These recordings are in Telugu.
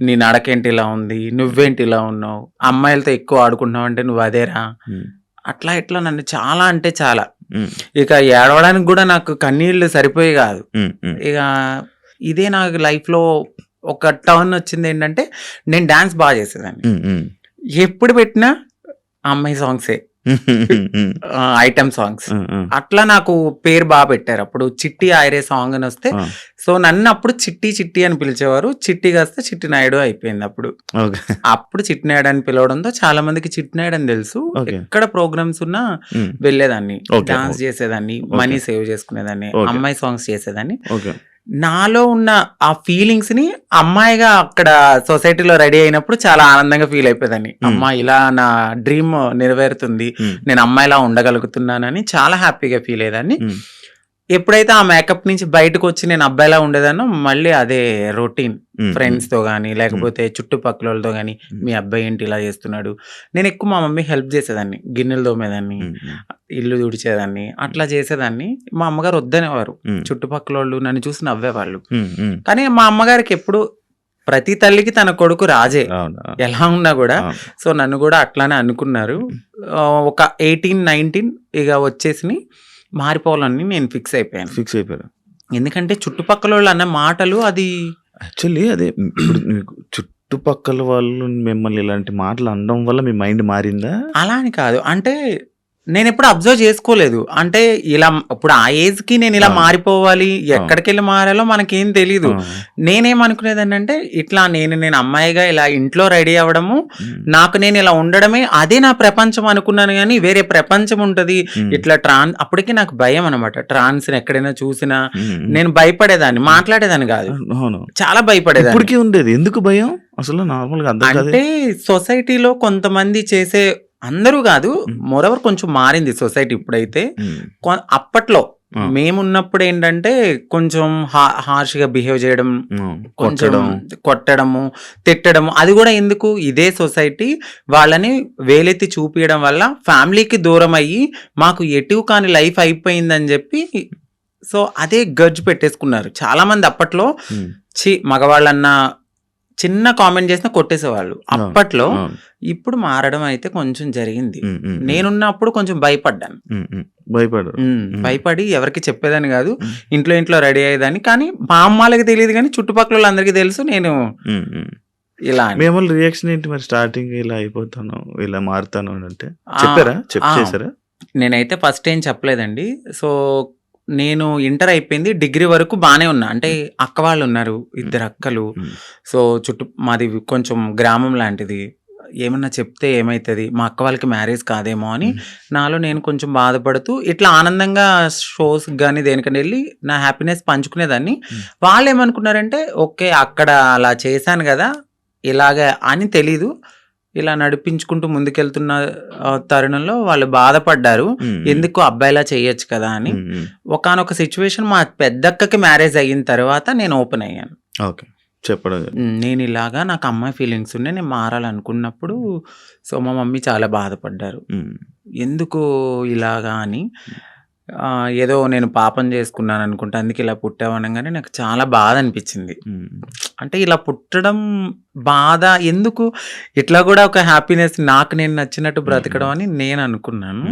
నీ నడకేంటి ఇలా ఉంది, నువ్వేంటి ఇలా ఉన్నావు, అమ్మాయిలతో ఎక్కువ ఆడుకుంటున్నావు అంటే నువ్వు అదేరా, అట్లా ఇట్లా నన్ను చాలా అంటే చాలా. ఇక ఏడవడానికి కూడా నాకు కన్నీళ్ళు సరిపోయి కాదు. ఇక ఇదే నాకు లైఫ్లో ఒక టర్న్ వచ్చింది ఏంటంటే, నేను డాన్స్ బాగా చేసేదాన్ని. ఎప్పుడు పెట్టినా అమ్మాయి సాంగ్సే, ఐటమ్ సాంగ్స్. అట్లా నాకు పేరు బాగా పెట్టారు. అప్పుడు చిట్టి ఆయరే సాంగ్ అని వస్తే, సో నన్ను అప్పుడు చిట్టి చిట్టి అని పిలిచేవారు. చిట్టి కాస్త చిట్టి నాయుడు అయిపోయింది. అప్పుడు చిట్టి నాయుడు అని పిలవడంతో చాలా మందికి చిట్టి నాయుడు అని తెలుసు. ఎక్కడ ప్రోగ్రామ్స్ ఉన్నా వెళ్ళేదాన్ని, డాన్స్ చేసేదాన్ని, మనీ సేవ్ చేసుకునేదాన్ని, అమ్మాయి సాంగ్స్ చేసేదాన్ని. నాలో ఉన్న ఆ ఫీలింగ్స్ ని అమ్మాయిగా అక్కడ సొసైటీలో రెడీ అయినప్పుడు చాలా ఆనందంగా ఫీల్ అయిపోయేదాన్ని. అమ్మా ఇలా నా డ్రీమ్ నెరవేరుతుంది, నేను అమ్మాయిలా ఉండగలుగుతున్నానని చాలా హ్యాపీగా ఫీల్ అయ్యేదాన్ని. ఎప్పుడైతే ఆ మేకప్ నుంచి బయటకు వచ్చి నేను అబ్బాయిలా ఉండేదానో మళ్ళీ అదే రొటీన్, ఫ్రెండ్స్ తో గానీ లేకపోతే చుట్టుపక్కల వాళ్ళతో గానీ, మీ అబ్బాయి ఏంటి ఇలా చేస్తున్నాడు. నేను ఎక్కువ మా మమ్మీ హెల్ప్ చేసేదాన్ని, గిన్నెలు తోమేదాన్ని, ఇల్లు తుడిచేదాన్ని, అట్లా చేసేదాన్ని. మా అమ్మగారు వద్దనేవారు, చుట్టుపక్కల వాళ్ళు నన్ను చూసి నవ్వేవాళ్ళు. కానీ మా అమ్మగారికి ఎప్పుడు ప్రతి తల్లికి తన కొడుకు రాజే ఎలా ఉన్నా కూడా, సో నన్ను కూడా అట్లానే అనుకున్నారు. ఒక 18-19 ఇక వచ్చేసి మారిపోవాలని నేను ఫిక్స్ అయిపోయాను. ఎందుకంటే చుట్టుపక్కల వాళ్ళు అన్న మాటలు, అది యాక్చువల్లీ అదే ఇప్పుడు మీకు చుట్టుపక్కల వాళ్ళు మిమ్మల్ని ఇలాంటి మాటలు అనడం వల్ల మీ మైండ్ మారిందా? అలా అని కాదు, అంటే నేను ఎప్పుడు అబ్జర్వ్ చేసుకోలేదు. అంటే ఇలా ఇప్పుడు ఆ ఏజ్ కి నేను ఇలా మారిపోవాలి, ఎక్కడికి వెళ్ళి మారాలో మనకేం తెలీదు. నేనేమనుకునేదాన్ని అంటే, ఇట్లా నేను అమ్మాయిగా ఇలా ఇంట్లో రెడీ అవ్వడము, నాకు నేను ఇలా ఉండడమే అదే నా ప్రపంచం అనుకున్నాను. కానీ వేరే ప్రపంచం ఉంటది ఇట్లా అప్పటికి నాకు భయం అనమాట. ట్రాన్స్ ఎక్కడైనా చూసినా నేను భయపడేదాన్ని, మాట్లాడేదాన్ని కాదు, చాలా భయపడేదాన్ని. ఇప్పటికీ ఉండేది. ఎందుకు భయం అసలు? నార్మల్గా అంటే సొసైటీలో కొంతమంది చేసే, అందరూ కాదు, మోరవర్ కొంచెం మారింది సొసైటీ ఇప్పుడైతే. అప్పట్లో మేమున్నప్పుడు ఏంటంటే కొంచెం హార్ష్గా బిహేవ్ చేయడం, కొంచెం కొట్టడము, తిట్టడము, అది కూడా ఎందుకు, ఇదే సొసైటీ వాళ్ళని వేలెత్తి చూపించడం వల్ల ఫ్యామిలీకి దూరం అయ్యి మాకు ఎటు కాని లైఫ్ అయిపోయిందని చెప్పి, సో అదే గర్జ్ పెట్టేసుకున్నారు చాలా మంది. అప్పట్లో మగవాళ్ళన్నా చిన్న కామెంట్ చేసినా కొట్టేసేవాళ్ళు అప్పట్లో. ఇప్పుడు మారడం అయితే కొంచెం జరిగింది. నేనున్నప్పుడు కొంచెం భయపడి ఎవరికి చెప్పేదాన్ని కాదు, ఇంట్లో రెడీ అయ్యేదాన్ని. కానీ మా అమ్మాలకి తెలియదు, కానీ చుట్టుపక్కల వాళ్ళందరికీ తెలుసు నేను ఇలా. మేము రియాక్షన్ ఏంటి మరి? స్టార్టింగ్ ఇలా అయిపోతాను, ఇలా మారుతాను అంటే చెప్పారా? చేశారా? నేనైతే ఫస్ట్ ఏం చెప్పలేదండి. సో నేను ఇంటర్ అయిపోయింది, డిగ్రీ వరకు బాగానే ఉన్నా. అంటే అక్క వాళ్ళు ఉన్నారు, 2 అక్కలు. సో మాది కొంచెం గ్రామం లాంటిది, ఏమన్నా చెప్తే ఏమవుతుంది, మా అక్క వాళ్ళకి మ్యారేజ్ కాదేమో అని నాలో నేను కొంచెం బాధపడుతూ ఇట్లా ఆనందంగా షోస్ కానీ దేనికని వెళ్ళి నా హ్యాపీనెస్ పంచుకునేదాన్ని. వాళ్ళు ఏమనుకున్నారంటే, ఓకే అక్కడ అలా చేశాను కదా ఇలాగా అని తెలీదు, ఇలా నడిపించుకుంటూ ముందుకెళ్తున్న తరుణంలో వాళ్ళు బాధపడ్డారు, ఎందుకు అబ్బాయిలా చేయొచ్చు కదా అని. ఒకానొక సిచ్యువేషన్ మా పెద్దక్కకి మ్యారేజ్ అయిన తర్వాత నేను ఓపెన్ అయ్యాను. చెప్పడం నేను ఇలాగా నాకు అమ్మాయి ఫీలింగ్స్ ఉన్నాయి, నేను మారాలనుకున్నప్పుడు. సో మా మమ్మీ చాలా బాధపడ్డారు, ఎందుకు ఇలాగా అని. ఏదో నేను పాపం చేసుకున్నాను అనుకుంటా, అందుకే ఇలా పుట్టావనగానే నాకు చాలా బాధ అనిపించింది. అంటే ఇలా పుట్టడం బాధ ఎందుకు, ఇట్లా కూడా ఒక హ్యాపీనెస్, నాకు నేను నచ్చినట్టు బ్రతకడం అని నేను అనుకున్నాను.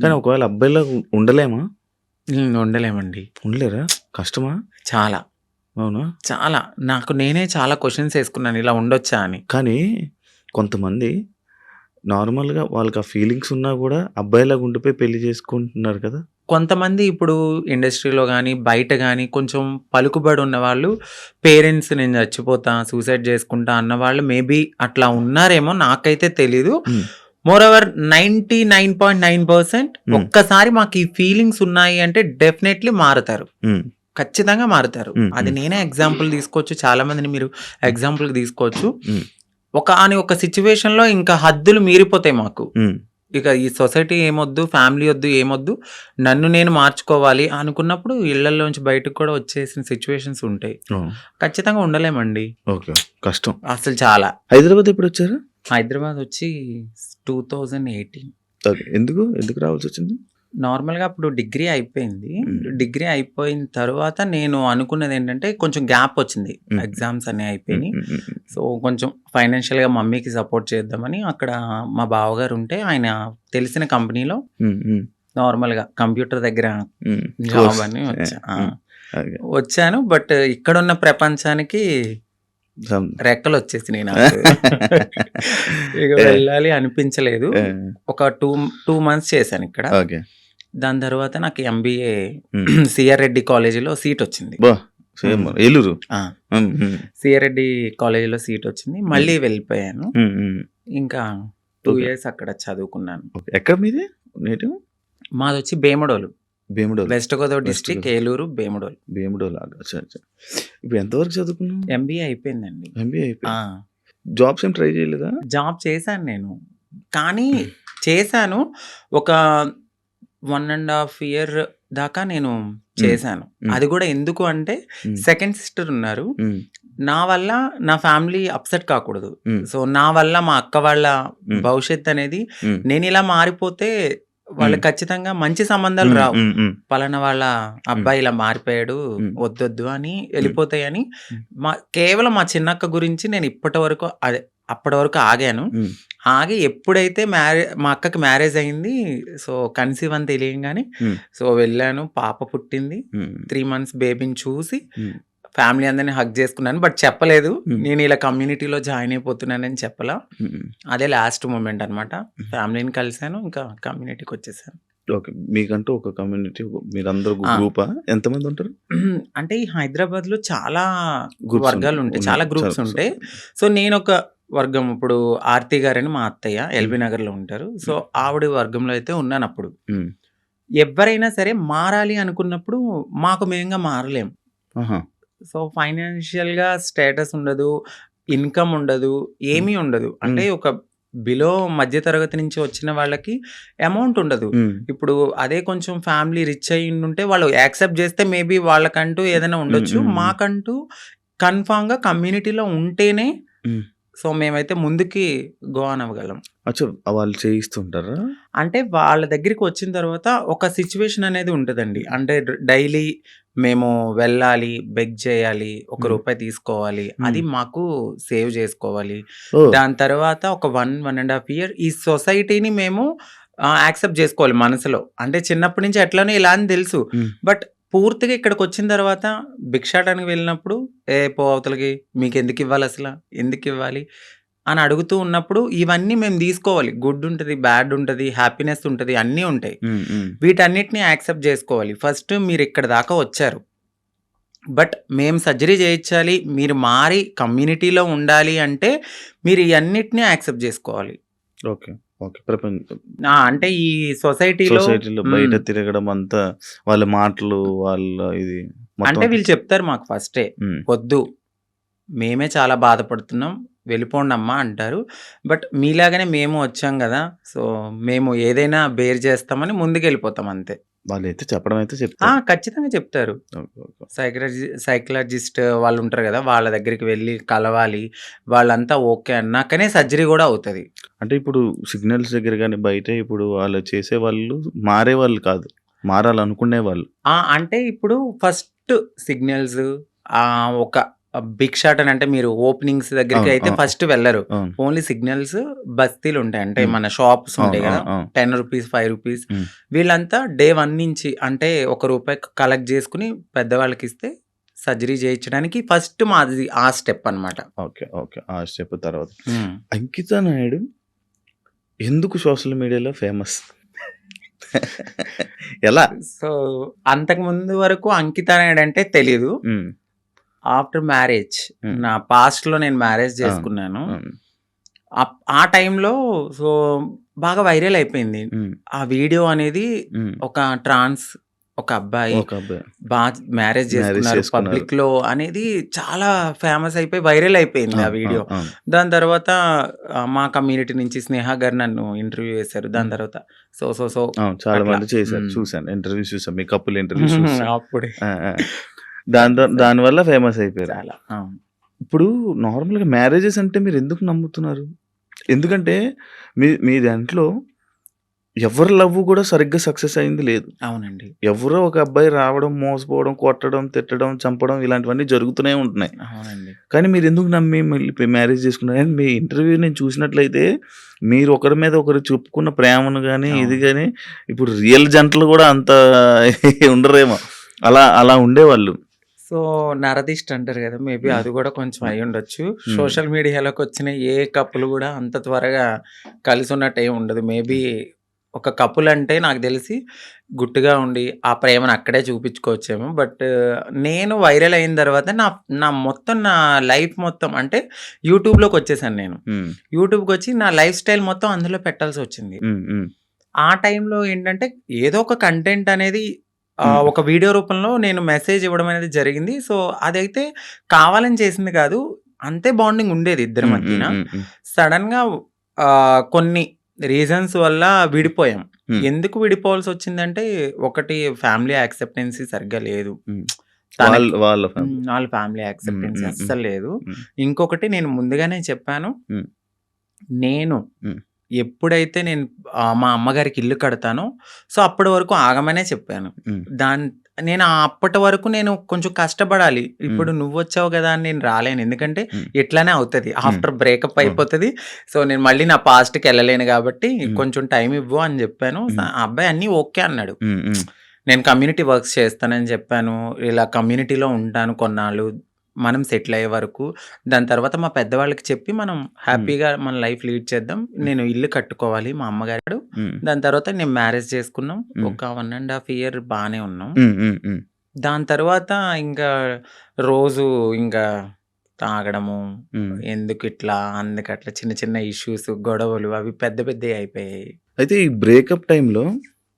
కానీ ఒకవేళ అబ్బాయిలా ఉండలేమండి. ఉండలేరా? కష్టమా? చాలా. అవునా? చాలా. నాకు నేనే చాలా క్వశ్చన్స్ వేసుకున్నాను, ఇలా ఉండొచ్చా అని. కానీ కొంతమంది నార్మల్గా వాళ్ళకి ఆ ఫీలింగ్స్ ఉన్నా కూడా అబ్బాయిలాగా ఉండిపోయి పెళ్లి చేసుకుంటున్నారు కదా. కొంతమంది ఇప్పుడు ఇండస్ట్రీలో కానీ బయట కానీ కొంచెం పలుకుబడి ఉన్న వాళ్ళు, పేరెంట్స్ నేను చచ్చిపోతా, సూసైడ్ చేసుకుంటా అన్న వాళ్ళు మేబీ అట్లా ఉన్నారేమో, నాకైతే తెలీదు. మోరోవర్ 99.9% ఒక్కసారి మాకు ఈ ఫీలింగ్స్ ఉన్నాయి అంటే డెఫినెట్లీ మారుతారు, ఖచ్చితంగా మారుతారు. అది నేనే ఎగ్జాంపుల్ తీసుకోవచ్చు, చాలా మందిని మీరు ఎగ్జాంపుల్ తీసుకోవచ్చు. ఒక సిచ్యువేషన్ లో ఇంకా హద్దులు మీరిపోతాయి మాకు. ఇక ఈ సొసైటీ ఏమొద్దు, ఫ్యామిలీ వద్దు, ఏమొద్దు, నన్ను నేను మార్చుకోవాలి అనుకున్నప్పుడు ఇళ్లలోంచి బయటకు కూడా వచ్చేసిన సిచ్యువేషన్స్ ఉంటాయి. ఖచ్చితంగా ఉండలేమండి, కష్టం అసలు చాలా. హైదరాబాద్ ఎప్పుడు వచ్చారు? హైదరాబాద్ వచ్చి 2018. ఎందుకు రావాల్సి వచ్చింది? నార్మల్‌గా అప్పుడు డిగ్రీ అయిపోయింది. హ్మ్. డిగ్రీ అయిపోయిన తర్వాత నేను అనుకున్నదేంటంటే కొంచెం గ్యాప్ వచ్చింది. హ్మ్. ఎగ్జామ్స్ అన్నీ హ్మ్. అయిపోయినియి. హ్మ్. హ్మ్. సో, కొంచెం ఫైనాన్షియల్‌గా మమ్మీకి సపోర్ట్ చేద్దామని అక్కడ మా బావగారు ఉంటే ఆయన తెలిసిన కంపెనీలో హ్మ్. హ్మ్. నార్మల్‌గా కంప్యూటర్ దగ్గర హ్మ్. Job course. అని వచ్చా. హ్మ్. ఓకే. వచ్చాను. బట్ ఇక్కడున్న ప్రపంచానికి సమ్ రెక్కలొచ్చేసినియి నాకు. ఇక ఏ వెళ్ళాలి అనిపించలేదు. ఏ ఒక 2 మంత్స్ చేశానిక్కడ. ఓకే. దాని తర్వాత నాకు ఎంబీఏ హ్మ్. సిఆర్ రెడ్డి కాలేజీలో సీటొచ్చింది. అబ్బా! సేమ్ హ్మ్. ఏలూరు. ఆ! హ్మ్. హ్మ్. సిఆర్ రెడ్డి కాలేజీలో సీటొచ్చింది. హ్మ్. మళ్ళీ వెళ్ళిపోయాను. హ్మ్. హ్మ్. ఇంకా 2 ఓకే. ఇయర్స్ అక్కడ చదువుకున్నాను. ఓకే. ఎక్కడ మీది నేటివ్? మాదొచ్చి Bhimadole. Bhimadole. West Godavari west district Godavari. Eluru, Bhimadole. Bhimadole. అచ్చా! అచ్చా! ఇప్పుడు ఎంతవరకు చదువుకున్నావు? ఎంబీఏ అయిపోయిందండి. ఎంబీఏ ఆ! అయిపోయింది. జాబ్స్ ఏం ట్రై చేయలేదా? జాబ్ చేశాను నేను. కానీ చేశాను. ఒక 1 ½ ఇయర్ దాకా నేను హ్మ్. చేశాను. హ్మ్. అది గూడా ఎందుకు అంటే హ్మ్. సెకండ్ సిస్టర్ ఉన్నారు. హ్మ్. నా వల్ల నా ఫ్యామిలీ అప్‌సెట్ కాకూడదు. హ్మ్. సో, నా వల్ల మా అక్క వాళ్ళ హ్మ్. భవిష్యత్ అనేది హ్మ్. నేనిలా మారిపోతే హ్మ్. వాళ్ళకి ఖచ్చితంగా మంచి సంబంధాలు హ్మ్. రావు. హ్మ్. హ్మ్. పలానా వాళ్ళ హ్మ్. అబ్బాయి ఇలా మారిపోయాడు. హ్మ్. వద్దొద్దు అని హ్మ్. ఎళ్ళిపోతాయని హ్మ్. కేవలం మా చిన్నక్క గురించి నేను ఇప్పటి వరకు అప్పటి వరకు ఆగాను. హ్మ్. ఆగి ఎప్పుడైతే మా అక్కకి మ్యారేజ్ అయింది. సో, కన్సీవ్ అని తెలియంగానే హ్మ్. సో, వెళ్ళాను. పాప పుట్టింది. హ్మ్. 3 మంత్స్ బేబీని చూసి హ్మ్. ఫ్యామిలీ అందరిని హగ్ చేసుకున్నాను. బట్ చెప్పలేదు. హ్మ్. నేను ఇలా కమ్యూనిటీలో జాయిన్ అయిపోతున్నానని చెప్పలా. హ్మ్. అదే లాస్ట్ మొమెంట్ అనమాట. హ్మ్. ఫ్యామిలీని కలిసాను. ఇంకా కమ్యూనిటీకొచ్చేసాను. ఓకే. మీకంటూ ఒక కమ్యూనిటీ మీరందరూ ఆ! గ్రూపా? ఎంతమంది ఉంటారు? అంటే ఈ హైదరాబాద్‌లో చాలా గ్రూప్స్ వర్గాలుంటాయి. ఉన్నాయి. చాలా గ్రూప్స్ చాలా ఉంటాయి. సో, నేనొక వర్గం ఇప్పుడు ఆర్తి గారని మా అత్తయ్య హ్మ్. ఎల్బీ నగర్‌లో ఉంటారు. సో, హ్మ్. ఆవిడ వర్గంలో అయితే ఉన్నానప్పుడు. హ్మ్. ఎవ్వరైనా సరే మారాలి అనుకున్నప్పుడు మాకు మేముగా మారలేం. ఆహా! సో, ఫైనాన్షియల్‌గా స్టేటస్ ఉండదు. ఇన్‌కమ్ ఉండదు. హ్మ్. ఏమీ ఉండదు. అంటే హ్మ్. ఒక బిలో మధ్య తరగతి నుంచి వచ్చిన వాళ్ళకి అమౌంట్ ఉండదు. హ్మ్. ఇప్పుడు అదే కొంచెం ఫ్యామిలీ రిచ్ అయ్యుండుంటే వాళ్ళు యాక్సెప్ట్ చేస్తే మేబీ వాళ్ళకంటూ ఏదైనా హ్మ్. ఉండొచ్చు. హ్మ్. హ్మ్. మాకంటూ కన్ఫర్మ్‌గా కమ్యూనిటీలో ఉంటేనే హ్మ్. సో, మేమైతే ముందుకి గో ఆన్ అవ్వగలం. అచ్చా! వాళ్ళు చేయిస్తుంటారా? అంటే వాళ్ళ దగ్గరికి వచ్చిన తర్వాత ఒక సిట్యుయేషన్ అనేది ఉంటదండి. అంటే డైలీ మేము వెళ్ళాలి, బెగ్ చేయాలి, ఒక హ్మ్. రూపాయి తీసుకోవాలి. హ్మ్. అది మాకు సేవ్ చేసుకోవాలి. ఓహ్! దాని తర్వాత ఒక 1 ½ ఇయర్ ఈ సొసైటీని మేము యాక్సెప్ట్ చేసుకోవాలి మనసులో. అంటే చిన్నప్పటి నుంచి ఎట్లనో ఇలా అని తెలుసు. హ్మ్. బట్ పూర్తిగా ఇక్కడికొచ్చిన తర్వాత భిక్షాటనకి వెళ్ళినప్పుడు, "ఏ పో అవతలకి మీకెందుకివ్వాలసల? ఎందుకివ్వాలి?" అని అడుగుతూ ఉన్నప్పుడు ఇవన్నీ మేము తీసుకోవాలి. గుడ్ ఉంటది, బ్యాడ్ ఉంటది, హ్యాపీనెస్ ఉంటది, అన్నీ ఉంటాయి. హ్మ్. హ్మ్. వీటన్నిటిని యాక్సెప్ట్ జేసుకోవాలి. ఫస్ట్ మీరిక్కడి దాకా వచ్చారు. బట్ మేము సర్జరీ చేయించాలి, మీరు మారి కమ్యూనిటీలో ఉండాలి అంటే మీరు ఇయన్నిటిని యాక్సెప్ట్ జేసుకోవాలి. ఓకే. ఓకే. ప్రపంచం అంటే ఈ సొసైటీలో సొసైటీలో బయట తిరగడం అంతా వాళ్ళ మాటలు, వాళ్ళ ఇది మొత్తం అంటే అంతా వీళ్ళు చెప్తారు మాకు ఫస్టే. హ్మ్. "వద్దు, మేమే చాలా బాధపడుతున్నాం. వెళ్ళిపోండమ్మా" అంటారు. బట్ మీలాగానే మేము వచ్చాం గదా! సో, మేము ఏదైనా బేర్ చేస్తామని ముందుకెళ్ళిపోతాం అంతే. వాళ్ళైతే చెప్పడం అయితే చెప్తారు. ఖచ్చితంగా చెప్తారు. ఓకే. ఓకే. సైకాలజిస్ట్ వాళ్ళుంటారు గదా! వాళ్ళ దగ్గరికి వెళ్లి కలవాలి. వాళ్ళంతా ఓకే అన్నాకనే సర్జరీ గూడా అవుతది. అంటే ఇప్పుడు సిగ్నల్స్ దగ్గర గాని, బయట ఇప్పుడు వాళ్ళు చేసేవాళ్ళు మారేవాళ్ళు కాదు. మారాలనుకునేవాళ్ళు. అంటే ఇప్పుడు ఫస్ట్ సిగ్నల్స్ ఒక భిక్షాటన అంటే మీరు ఓపెనింగ్స్ దగ్గరికి అవును. అయితే అవును. ఫస్ట్ వెళ్లరు. అవును. ఓన్లీ సిగ్నల్స్ బస్తీలుంటాయి. అంటే హ్మ్. మన షాప్స్ అవును. ఉంటాయి గదా! అవును. అవును. రూ. 10, రూ. 5 హ్మ్. వీళ్ళంతా డే 1 నుంచి అంటే రూ. 1 కలెక్ట్ జేసుకొని పెద్దవాళ్ళకిస్తే సర్జరీ చేయించడానికి ఫస్ట్ మాది ఆ స్టెప్ అన్నమాట. ఓకే. ఓకే. ఆ స్టెప్ తర్వాత. హ్మ్. అంకిత నాయుడు ఎందుకు సోషల్ మీడియాలో ఫేమస్? ఎలా? సో, అంతకుముందు వరకు అంకిత నాయుడు అంటే తెలీదు. హ్మ్. ఆఫ్టర్ మ్యారేజ్ హ్మ్. నా పాస్ట్‌లో నేను మ్యారేజ్ అవును. చేసుకున్నాను. అవును. ఆ టైంలో సో, బాగా వైరల్ అయిపోయింది. హ్మ్. ఆ వీడియో అనేది హ్మ్. ఒక అబ్బాయి ఒక అబ్బాయి మ్యారేజ్ మ్యారేజ్ చేసుకున్నారు చేసుకున్నారు. పబ్లిక్‌లో అనేది చాలా ఫేమస్ అయిపోయి వైరల్ అయిపోయింది ఆ అవును. వీడియో. అవును. అవును. దాని తర్వాత మా కమ్యూనిటీ నుంచి స్నేహ గారు నన్ను ఇంటర్వ్యూ చేశారు. దాని హ్మ్. తర్వాత సో అవును. చాలా అట్లా. మంది చేశారు. హ్మ్. చూసాను. ఇంటర్వ్యూస్ చూసాను. మీ కపుల్ ఇంటర్వ్యూస్ చూసా. అప్పుడే ఆ! ఆ! ఫేమస్ అయ్యాం దానివల్ల ఫేమస్ అయిపోయారు. చాలా. అవును. ఇప్పుడు నార్మల్‌గా మ్యారేజెస్ అంటే మీరెందుకు నమ్ముతున్నారు? ఎందుకంటే మీ మీ దాంట్లో ఎవరి లవ్ కూడా సరిగ్గా సక్సెస్ అయింది లేదు. అవునండి. ఎవరో ఒక అబ్బాయి రావడం, మోసపోవడం, కొట్టడం, తిట్టడం, చంపడం ఇలాంటివన్నీ జరుగుతూనే ఉంటున్నాయి. అవునండి. కానీ మీరెందుకు నమ్మి మళ్ళీ మ్యారేజ్ చేసుకున్నారు? అండ్ మీ ఇంటర్వ్యూ నేను చూసినట్లయితే మీరు ఒకరి మీద ఒకరు చెప్పుకున్న ప్రేమను గాని, ఇది అవును. గాని ఇప్పుడు రియల్ జంటలు కూడా అంత ఉండరేమో. అలా ఉండేవాళ్ళు. సో, నరదిష్టి అంటారు గదా! మేబీ హ్మ్. అది గూడా కొంచెం అయ్యుండొచ్చు. హ్మ్. సోషల్ మీడియాలోకొచ్చిన ఏ కపుల్ గూడా అంత త్వరగా కలిసున్నట్టేం ఉండదు. మేబీ ఒక కపుల్ అంటే నాకు దెలిసి గుట్టుగా ఉండి, ఆ ప్రేమను అక్కడే చూపిచ్చుకోవచ్చేమో. బట్ నేను వైరల్ అయిన తర్వాత నా లైఫ్ మొత్తం అంటే యూట్యూబ్‌లోకొచ్చేసాను నేను. హ్మ్. యూట్యూబ్‌కొచ్చి నా లైఫ్ స్టైల్ మొత్తం అందులో పెట్టాల్సొచ్చింది. హ్మ్. హ్మ్. ఆ టైంలో ఏంటంటే ఏదో ఒక కంటెంట్ అనేది హ్మ్. ఒక వీడియో రూపంలో నేను మెసేజ్ ఇవ్వడం అనేది జరిగింది. సో, అదైతే కావాలని చేసింది కాదు. అంతే బాండింగ్ ఉండేది ఇద్దరి హ్మ్. మధ్యన. హ్మ్. హ్మ్. సడెన్‌గా కొన్ని రీజన్స్ వల్ల విడిపోయాం. హ్మ్. ఎందుకు విడిపోవాల్సొచ్చిందంటే ఒకటి ఫ్యామిలీ యాక్సెప్టెన్సీ సరిగ్గా లేదు. హ్మ్. తనకి వాళ్ళ ఫ్యామిలీ. వాళ్ళ ఫ్యామిలీ హ్మ్. యాక్సెప్టెన్సీ హ్మ్. హ్మ్. అస్సలు లేదు. హ్మ్. ఇంకొకటి నేను ముందుగానే చెప్పాను. హ్మ్. నేను హ్మ్. ఎప్పుడైతే నేను మా అమ్మగారికి ఇల్లు కడతానో, సో, అప్పటి వరకు ఆగమనే చెప్పాను. హ్మ్. నేను అప్పటి వరకు నేను కొంచెం కష్టపడాలి. హ్మ్. ఇప్పుడు నువ్వొచ్చావు గదా! అని నేను రాలేను. ఎందుకంటే హ్మ్. ఇట్లానే అవుతది. హ్మ్. ఆఫ్టర్ బ్రేకప్ అవును. అయిపోతది. సో, నేను మళ్ళీ నా పాస్ట్‌కెళ్ళలేను గాబట్టి హ్మ్. కొంచెం టైమ్ ఇవ్వు అని జెప్పాను. హ్మ్. ఆ అబ్బాయి అన్నీ ఓకే అన్నాడు. హ్మ్. హ్మ్. నేను కమ్యూనిటీ వర్క్స్ చేస్తానని చెప్పాను. ఇలా కమ్యూనిటీలో ఉంటాను కొన్నాళ్ళు. మనం సెటిల్ అయ్యే వరకు. దాని తర్వాత మా పెద్దవాళ్ళకి చెప్పి మనం హ్మ్. హ్యాపీగా మన లైఫ్ లీడ్ చేద్దాం. హ్మ్. నేను ఇల్లు కట్టుకోవాలి మా అమ్మగారు. హ్మ్. దాని తర్వాత నేను మ్యారేజ్ చేసుకున్నాం. హ్మ్. ఒక 1 ½ ఇయర్ బానే ఉన్నాం. హ్మ్. హ్మ్. హ్మ్. దాని తర్వాత ఇంకా రోజు ఇంకా తాగడము, హ్మ్. ఎందుకిట్లా, అందుకట్లా చిన్న చిన్న ఇష్యూస్, గొడవలు అవి పెద్ద పెద్దయి అయిపోయాయి. అయితే ఈ బ్రేకప్ టైమ్‌లో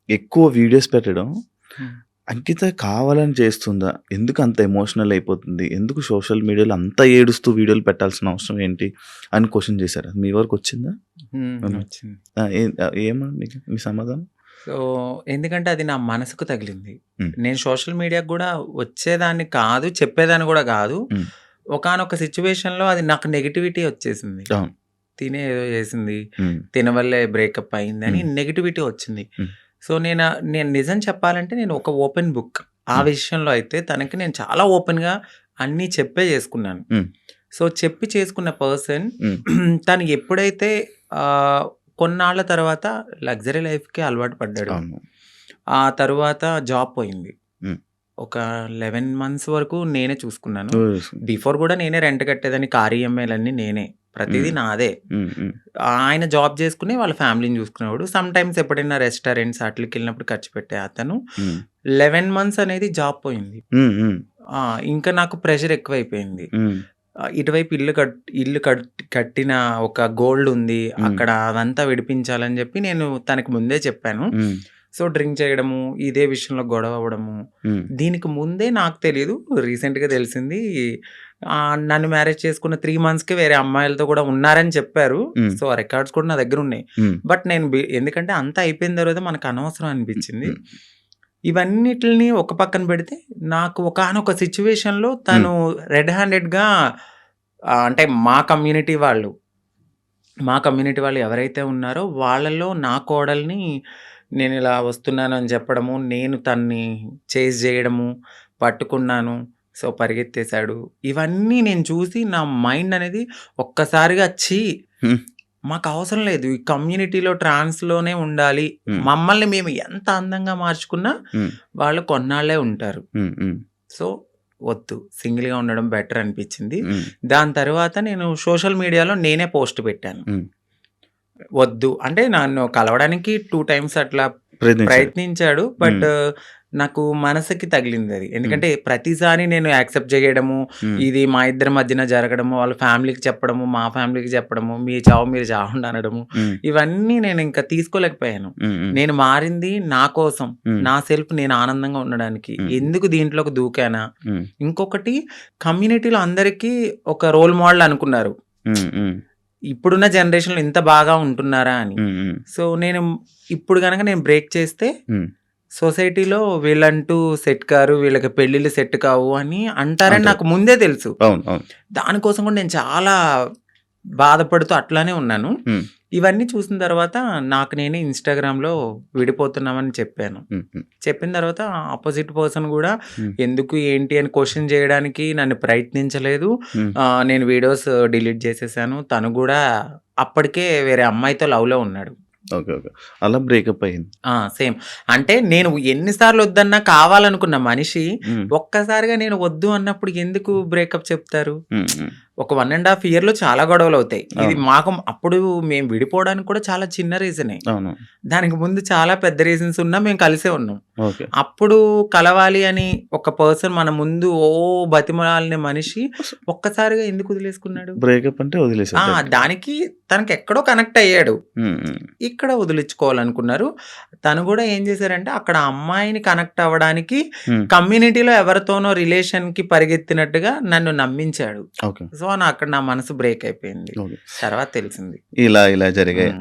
ఎక్కువ వీడియోస్ పెట్టడం హ్మ్. అంకిత కావాలని చేస్తుందా? ఎందుకు అంత ఎమోషనల్ అయిపోతుంది? ఎందుకు సోషల్ మీడియాలో అంత ఏడుస్తూ వీడియోలు పెట్టాల్సిన అవసరం ఏంటి? అని క్వెషన్ చేసారా? మీ వరకొచ్చిందా? హ్మ్. వచ్చింది. ఆ! ఏమని మీకు మీ సమాధానం? సో, ఎందుకంటే అది నా మనసుకు తగిలింది. హ్మ్. నేను సోషల్ మీడియాకి గూడా వచ్చేదాన్ని కాదు, చెప్పేదాన్ని గూడా గాదు. హ్మ్. ఒకానొక సిట్యుయేషన్‌లో అది నాకు నెగటివిటీ వచ్చేసింది. అవును. తినే ఏదో చేసింది. హ్మ్. తిన వల్లే బ్రేకప్ అయిందని హ్మ్. నెగటివిటీ వచ్చింది. హ్మ్. సో, నేను నిజం చెప్పాలంటే నేను ఒక ఓపెన్ బుక్. ఆ హ్మ్. విషయంలో అయితే తనకి నేను చాలా ఓపెన్‌గా అన్నీ చెప్పే చేసుకున్నాను. హ్మ్. సో, చెప్పి చేసుకున్న పర్సన్ హ్మ్. తను ఎప్పుడైతే ఆహ్, కొన్నాళ్ళ తర్వాత లగ్జరీ లైఫ్‌కి అలవాటు పడ్డాడు. అవును. ఆ తరువాత జాబ్ పోయింది. హ్మ్. ఒక 11 మంత్స్ వరకు నేనే చూసుకున్నాను. ఓహ్! బిఫోర్ గూడా నేనే రెంట్ కట్టేదాన్ని. కార్ ఈఎంఐలన్నీ నేనే. ప్రతీదీ హ్మ్. నాదే. హ్మ్. హ్మ్. ఆయన జాబ్ చేసుకొని వాళ్ళ ఫ్యామిలీని చూసుకునేవాడు. సమ్‌టైమ్స్ ఎప్పుడైనా రెస్టారెంట్స్ ఆటిలకెళ్ళినప్పుడు ఖర్చు పెట్టే అతను. హ్మ్. 11 మంత్స్ అనేది జాబ్ పోయింది. హ్మ్. హ్మ్. ఆ! ఇంకా నాకు ప్రెషర్ ఎక్కువైపోయింది. హ్మ్. ఇటువైపు ఇల్లు కట్టిన ఒక గోల్డ్ ఉంది. హ్మ్. అక్కడ అదంతా విడిపించాలని చెప్పి నేను తనకి ముందే చెప్పాను. హ్మ్. సో, డ్రింక్ చేయడము, ఇదే విషయంలో గొడవ అవ్వడము. హ్మ్. దీనికి ముందే నాకు తెలీదు. రీసెంట్‌గా తెలిసింది. నన్ను మ్యారేజ్ చేసుకున్న 3 మంత్స్‌కే వేరే అమ్మాయిలతో కూడా ఉన్నారని చెప్పారు. హ్మ్. సో, ఆ రికార్డ్స్ కూడా నా దగ్గరున్నాయి. హ్మ్. బట్ నేను ఎందుకంటే అంతా అయిపోయిన తర్వాత మనకు అనవసరం అనిపించింది. హ్మ్. ఇవన్నిటిని ఒక పక్కన పెడితే నాకు ఒకానొక సిట్యుయేషన్‌లో హ్మ్. తను రెడ్ హ్యాండెడ్‌గా అంటే మా కమ్యూనిటీ వాళ్ళు ఎవరైతే ఉన్నారో వాళ్ళలో నా కోడల్ని నేనిలా వస్తున్నానని చెప్పడము, నేను తన్ని చేజ్ జేయడము, పట్టుకున్నాను. సో, పరిగెత్తేసాడు. ఇవన్నీ నేను చూసి నా మైండ్ అనేది ఒక్కసారిగా హ్మ్. మాకవసరం లేదు. ఈ కమ్యూనిటీలో ట్రాన్స్‌లోనే ఉండాలి. హ్మ్. మమ్మల్ని మేము ఎంత అందంగా మార్చుకున్నా హ్మ్. వాళ్ళు కొన్నాళ్ళే ఉంటారు. హ్మ్. హ్మ్. సో, వద్దు. సింగిల్‌గా ఉండడం బెటర్ అనిపిచ్చింది. హ్మ్. దాని తర్వాత నేను సోషల్ మీడియాలో నేనే పోస్ట్ పెట్టాను. హ్మ్. వద్దు. అంటే నన్ను కలవడానికి 2 టైమ్స్ అట్లా ప్రయత్నించారు. ప్రయత్నించాడు. హ్మ్. బట్ నాకు మనసుకి తగిలిందది. హ్మ్. ఎందుకంటే ప్రతిసారి నేను యాక్సెప్ట్ చేయడము, హ్మ్. ఇది మా ఇద్దరి మధ్యన జరగడము, వాళ్ళ ఫ్యామిలీకి చెప్పడము, మా ఫ్యామిలీకి చెప్పడము, మీ చావు మీరు చావండి అనడము, హ్మ్. ఇవన్నీ నేనింక తీసుకోలేకపోయాను. హ్మ్. హ్మ్. నేను మారింది నా కోసం, హ్మ్. నా సెల్ఫ్ నేను ఆనందంగా ఉండడానికి. హ్మ్. ఎందుకు దీంట్లోకి దూకానా? హ్మ్. ఇంకొకటి కమ్యూనిటీలో అందరికీ ఒక రోల్ మోడల్ అనుకున్నారు. హ్మ్. హ్మ్. ఇప్పుడున్న జనరేషన్‌లో ఇంత బాగా ఉంటున్నారా అని. హ్మ్. హ్మ్. సో, ఇప్పుడు గనక నేను బ్రేక్ చేస్తే హ్మ్. సొసైటీలో వీళ్ళంటూ సెట్ కారు, వీళ్ళకి పెళ్ళిళ్ళు సెట్ కావు అని అంటారని అంటారు. నాకు ముందే తెలుసు. అవును. అవును. దానికోసం కూడా నేను చాలా బాధపడుతూ అట్లానే ఉన్నాను. హ్మ్. ఇవన్నీ చూసిన తర్వాత నాకు నేనే ఇన్‌స్టాగ్రామ్‌లో విడిపోతున్నామని చెప్పాను. చెప్పిన తర్వాత అపోజిట్ పర్సన్ గూడా ఎందుకు, ఏంటి అని క్వెషన్ జేయడానికి నన్ను ప్రయత్నించలేదు. నేను వీడియోస్ డిలీట్ చేసేసాను. తను గూడా అప్పటికే వేరే అమ్మాయితో లవ్‌లో ఉన్నాడు. ఓకే. ఓకే. అలా బ్రేకప్ అయింది. సేమ్. అంటే నేను ఎన్ని సార్లు వద్దన్నా కావాలనుకున్న మనిషి ఒక్కసారిగా నేను వద్దు అన్నప్పుడు ఎందుకు బ్రేకప్ చెప్తారు? ఒక 1½ ఇయర్‌లో చాలా గొడవలవుతాయి. ఇది మాకు అప్పుడు మేము విడిపోవడానికి కూడా చాలా చిన్న రీజనే. అవును. దానికి ముందు చాలా పెద్ద రీజన్స్ ఉన్నా మేము కలిసే ఉన్నాం. ఓకే. అప్పుడు కలవాలి అని ఒక పర్సన్ మన ముందు బతిమలాడిన మనిషి ఒక్కసారిగా ఎందుకు వదిలేసుకున్నాడు? బ్రేకప్ అంటే వదిలేసాడు. దానికి తనకి ఎక్కడో కనెక్ట్ అయ్యాడు. ఇక్కడ వదిలించుకోవాలనుకున్నారు. తను కూడా ఏం చేశారంటే అక్కడ అమ్మాయిని కనెక్ట్ అవ్వడానికి కమ్యూనిటీలో ఎవరితోనో రిలేషన్‌కి పరిగెత్తినట్టుగా నన్ను నమ్మించాడు. ఓకే. సో, అక్కడ నా మనసు బ్రేక్ అయిపోయింది. ఓకే. తర్వాత తెలిసింది. ఇలా జరిగాయి.